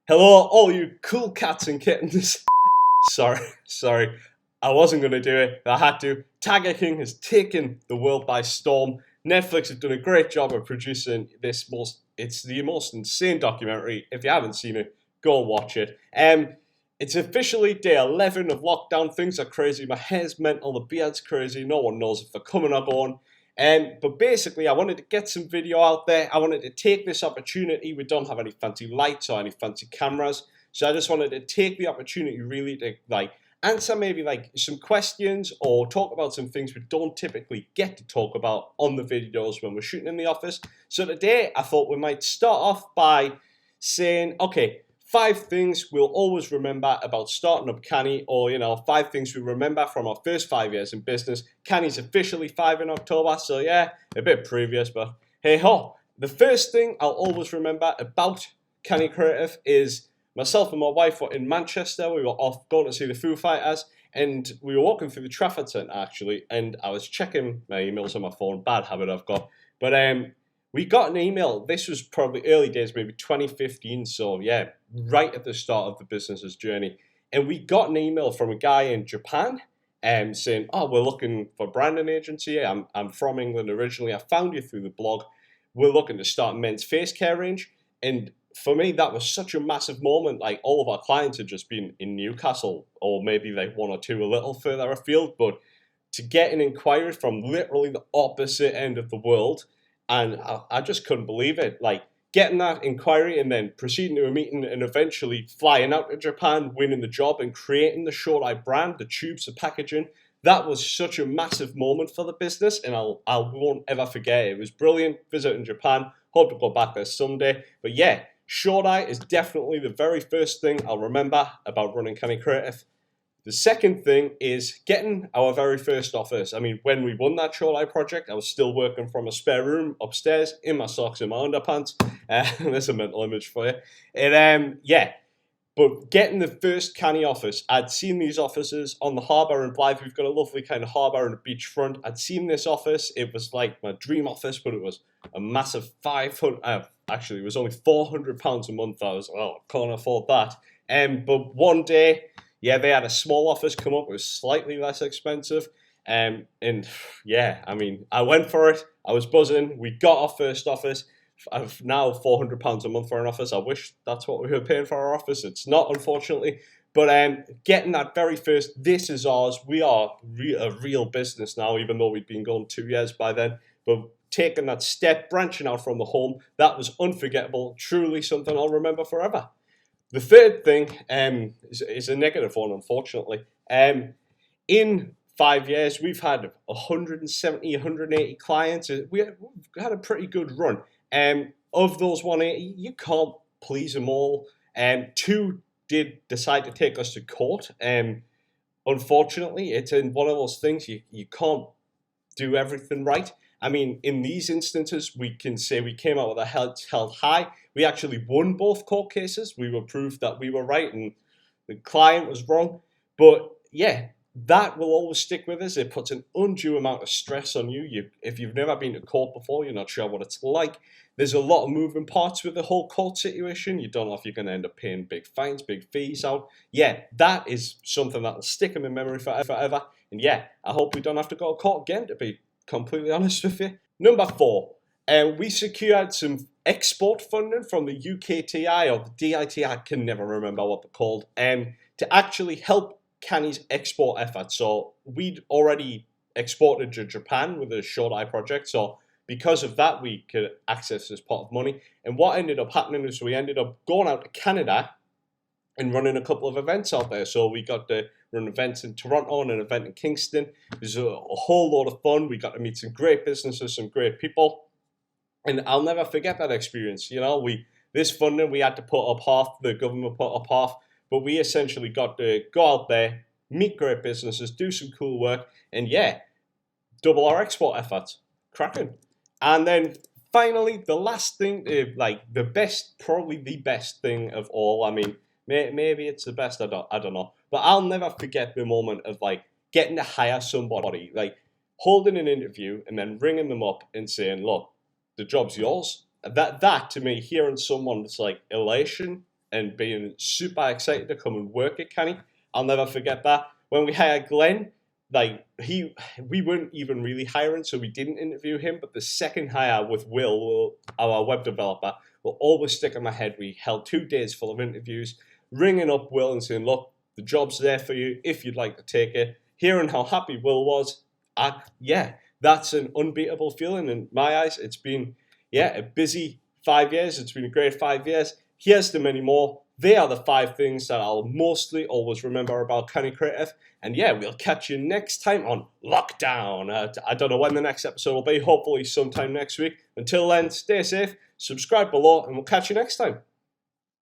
Hello, all you cool cats and kittens. sorry. I wasn't going to do it, but I had to. Tiger King has taken the world by storm. Netflix have done a great job of producing it's the most insane documentary. If you haven't seen it, go and watch it. It's officially day 11 of lockdown. Things are crazy. My hair's mental. The beard's crazy. No one knows if they're coming or going. But basically, I wanted to get some video out there. I wanted to take this opportunity. We don't have any fancy lights or any fancy cameras. So I just wanted to take the opportunity really to answer maybe some questions or talk about some things we don't typically get to talk about on the videos when we're shooting in the office. So today I thought we might start off by saying, okay, 5 things we'll always remember about starting up Canny, or 5 things we remember from our first 5 years in business. Canny's officially 5 in October, so yeah, a bit previous, but hey ho. The first thing I'll always remember about Canny Creative is myself and my wife were in Manchester. We were off going to see the Foo Fighters, and we were walking through the Trafford Centre actually, and I was checking my emails on my phone, bad habit I've got, but we got an email. This was probably early days, maybe 2015. So yeah, right at the start of the business's journey. And we got an email from a guy in Japan saying, oh, we're looking for a branding agency. I'm from England originally. I found you through the blog. We're looking to start a men's face care range. And for me, that was such a massive moment. Like, all of our clients had just been in Newcastle, or maybe like one or two a little further afield. But to get an inquiry from literally the opposite end of the world, and I just couldn't believe it. Like, getting that inquiry and then proceeding to a meeting and eventually flying out to Japan, winning the job and creating the Short Eye brand, the tubes, the packaging. That was such a massive moment for the business, and I won't ever forget it. It was brilliant visiting Japan. Hope to go back there someday. But yeah, Short Eye is definitely the very first thing I'll remember about running Canny Creative. The second thing is getting our very first office. I mean, when we won that Short Eye project, I was still working from a spare room upstairs in my socks and my underpants. There's a mental image for you. And yeah, but getting the first Canny office, I'd seen these offices on the harbour in Blythe. We've got a lovely kind of harbour and a beachfront. I'd seen this office. It was like my dream office, but it was a massive 500. Actually, it was only £400 a month. I was, well, I can't afford that. But one day, yeah, they had a small office come up. It was slightly less expensive. And yeah, I mean, I went for it. I was buzzing. We got our first office. I've now £400 a month for an office. I wish that's what we were paying for our office. It's not, unfortunately. But getting that very first, this is ours. We are a real business now, even though we'd been going 2 years by then. But taking that step, branching out from the home, that was unforgettable. Truly something I'll remember forever. The third thing is a negative one, unfortunately. In 5 years, we've had 170, 180 clients. We've had a pretty good run. Of those 180, you can't please them all. Two did decide to take us to court. Unfortunately, it's in one of those things you can't do everything right. I mean, in these instances, we can say we came out with our heads held high. We actually won both court cases. We were proved that we were right and the client was wrong. But yeah, that will always stick with us. It puts an undue amount of stress on you. If you've never been to court before, you're not sure what it's like. There's a lot of moving parts with the whole court situation. You don't know if you're going to end up paying big fines, big fees out. Yeah, that is something that will stick in my memory forever. And yeah, I hope we don't have to go to court again, to be completely honest with you. Number 4, we secured some export funding from the UKTI or the DIT, I can never remember what they're called, to actually help Canny's export effort. So we'd already exported to Japan with the Short Eye project, so because of that we could access this pot of money. And what ended up happening is we ended up going out to Canada and running a couple of events out there. So we got to run events in Toronto and an event in Kingston. It was a whole lot of fun. We got to meet some great businesses, some great people. And I'll never forget that experience. This funding, we had to put up half, the government put up half, but we essentially got to go out there, meet great businesses, do some cool work, and yeah, double our export efforts. Cracking. And then finally, the last thing, the best, probably the best thing of all. I mean, maybe it's the best, I don't know. But I'll never forget the moment of getting to hire somebody, holding an interview and then ringing them up and saying, look, the job's yours. That to me, hearing someone's elation and being super excited to come and work at Canny. I'll never forget that. When we hired Glenn, we weren't even really hiring, so we didn't interview him. But the second hire with Will, our web developer, will always stick in my head. We held 2 days full of interviews, ringing up Will and saying, "Look, the job's there for you if you'd like to take it." Hearing how happy Will was, that's an unbeatable feeling in my eyes. It's been a busy 5 years. It's been a great 5 years. Here's to many more. They are the 5 things that I'll mostly always remember about Canny Creative. And we'll catch you next time on Lockdown. I don't know when the next episode will be. Hopefully sometime next week. Until then, stay safe, subscribe below, and we'll catch you next time.